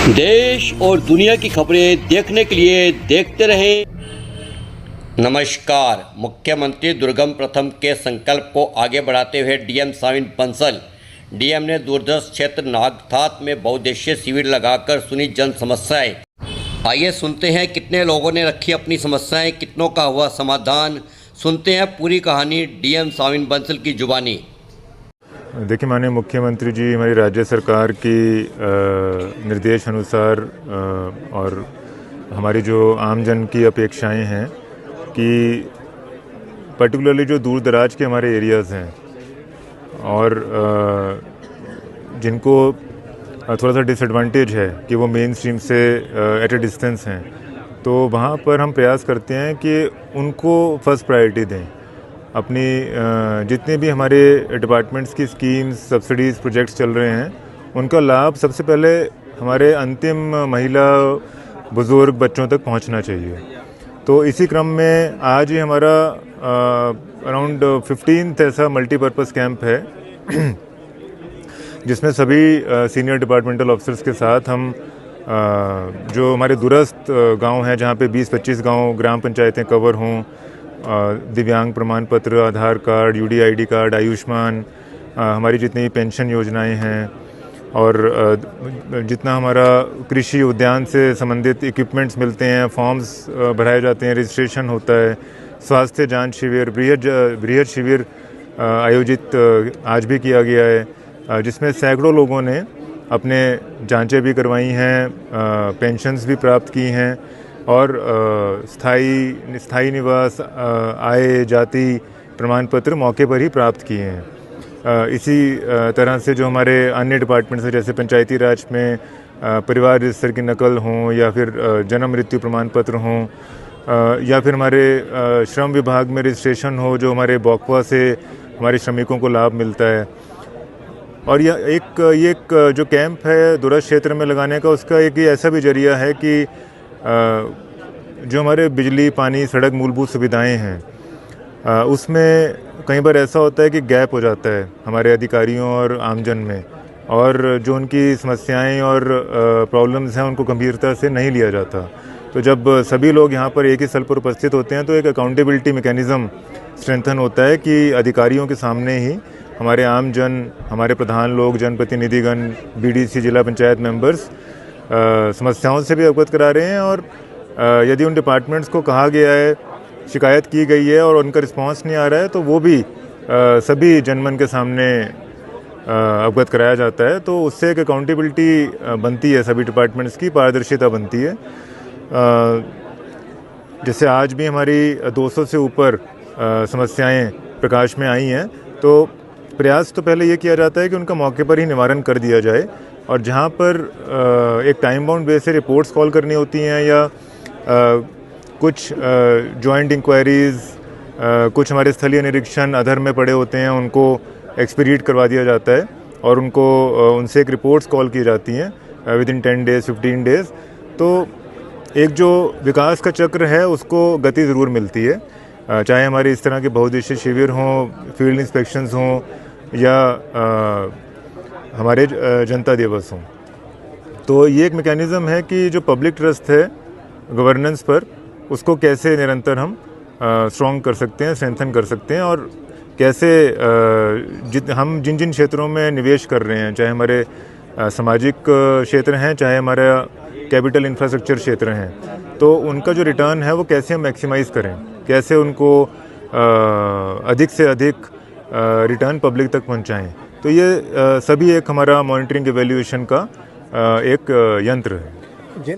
देश और दुनिया की खबरें देखने के लिए देखते रहें। नमस्कार। मुख्यमंत्री दुर्गम प्रथम के संकल्प को आगे बढ़ाते हुए डीएम साविन बंसल डीएम ने दूरदर्श क्षेत्र नागठात में बहुउद्देशीय शिविर लगाकर सुनी जन समस्याएं। आइए सुनते हैं कितने लोगों ने रखी अपनी समस्याएं, कितनों का हुआ समाधान। सुनते हैं पूरी कहानी डीएम साविन बंसल की जुबानी। देखिए, माननीय मुख्यमंत्री जी हमारी राज्य सरकार की निर्देश अनुसार और हमारी जो आमजन की अपेक्षाएं हैं कि पर्टिकुलरली जो दूर दराज के हमारे एरियाज़ हैं और जिनको थोड़ा सा डिसएडवांटेज है कि वो मेन स्ट्रीम से एट ए डिस्टेंस हैं, तो वहाँ पर हम प्रयास करते हैं कि उनको फर्स्ट प्रायोरिटी दें। अपनी जितने भी हमारे डिपार्टमेंट्स की स्कीम्स, सब्सिडीज़, प्रोजेक्ट्स चल रहे हैं, उनका लाभ सबसे पहले हमारे अंतिम महिला, बुज़ुर्ग, बच्चों तक पहुंचना चाहिए। तो इसी क्रम में आज ही हमारा अराउंड 15th ऐसा मल्टीपर्पज़ कैंप है जिसमें सभी सीनियर डिपार्टमेंटल ऑफिसर्स के साथ हम जो हमारे दूरस्थ गांव हैं, जहां पे 20-25 गांव ग्राम पंचायतें कवर हों, दिव्यांग प्रमाण पत्र, आधार कार्ड, यूडीआईडी कार्ड, आयुष्मान, हमारी जितनी पेंशन योजनाएं हैं और जितना हमारा कृषि उद्यान से संबंधित इक्विपमेंट्स मिलते हैं, फॉर्म्स भराए जाते हैं, रजिस्ट्रेशन होता है, स्वास्थ्य जांच शिविर, बृहद शिविर आयोजित आज भी किया गया है, जिसमें सैकड़ों लोगों ने अपने जांचें भी करवाई हैं, पेंशन्स भी प्राप्त की हैं और स्थायी निवास, आय, जाति प्रमाण पत्र मौके पर ही प्राप्त किए हैं। इसी तरह से जो हमारे अन्य डिपार्टमेंट्स हैं, जैसे पंचायती राज में परिवार रजिस्टर की नकल हों या फिर जन्म मृत्यु प्रमाण पत्र हों या फिर हमारे श्रम विभाग में रजिस्ट्रेशन हो, जो हमारे बॉकवा से हमारे श्रमिकों को लाभ मिलता है। और ये एक जो कैंप है दूरस्थ क्षेत्र में लगाने का, उसका एक ऐसा भी जरिया है कि जो हमारे बिजली, पानी, सड़क, मूलभूत सुविधाएं हैं, उसमें कई बार ऐसा होता है कि गैप हो जाता है हमारे अधिकारियों और आमजन में, और जो उनकी समस्याएं और प्रॉब्लम्स हैं उनको गंभीरता से नहीं लिया जाता। तो जब सभी लोग यहाँ पर एक ही स्थल पर उपस्थित होते हैं तो एक अकाउंटेबिलिटी मैकेनिज़्म स्ट्रेंथन होता है कि अधिकारियों के सामने ही हमारे आमजन, हमारे प्रधान लोग, जनप्रतिनिधिगण, बीडीसी, जिला पंचायत मेंबर्स समस्याओं से भी अवगत करा रहे हैं। और यदि उन डिपार्टमेंट्स को कहा गया है, शिकायत की गई है और उनका रिस्पांस नहीं आ रहा है, तो वो भी सभी जनमन के सामने अवगत कराया जाता है। तो उससे एक अकाउंटेबिलिटी बनती है, सभी डिपार्टमेंट्स की पारदर्शिता बनती है। जैसे आज भी हमारी 200 से ऊपर समस्याएं प्रकाश में आई हैं, तो प्रयास तो पहले ये किया जाता है कि उनका मौके पर ही निवारण कर दिया जाए, और जहाँ पर एक टाइम बाउंड बेस से रिपोर्ट्स कॉल करनी होती हैं या कुछ जॉइंट इंक्वायरीज़, कुछ हमारे स्थलीय निरीक्षण अधर में पड़े होते हैं, उनको एक्सपीडिट करवा दिया जाता है और उनको उनसे एक रिपोर्ट्स कॉल की जाती हैं विद इन 10 डेज़, 15 डेज़। तो एक जो विकास का चक्र है उसको गति ज़रूर मिलती है, चाहे हमारे इस तरह के बहुउद्देशीय शिविर हों, फील्ड इंस्पेक्शंस हों या हमारे जनता दिवस हों। तो ये एक मैकेनिज़्म है कि जो पब्लिक ट्रस्ट है गवर्नेंस पर, उसको कैसे निरंतर हम स्ट्रॉन्ग कर सकते हैं, स्ट्रेंथन कर सकते हैं, और कैसे हम जिन जिन क्षेत्रों में निवेश कर रहे हैं, चाहे हमारे सामाजिक क्षेत्र हैं, चाहे हमारा कैपिटल इंफ्रास्ट्रक्चर क्षेत्र हैं, तो उनका जो रिटर्न है वो कैसे हम मैक्सिमाइज़ करें, कैसे उनको अधिक से अधिक रिटर्न पब्लिक तक पहुंचाएं। तो ये सभी एक हमारा मॉनिटरिंग एवेल्यूएशन का एक यंत्र है।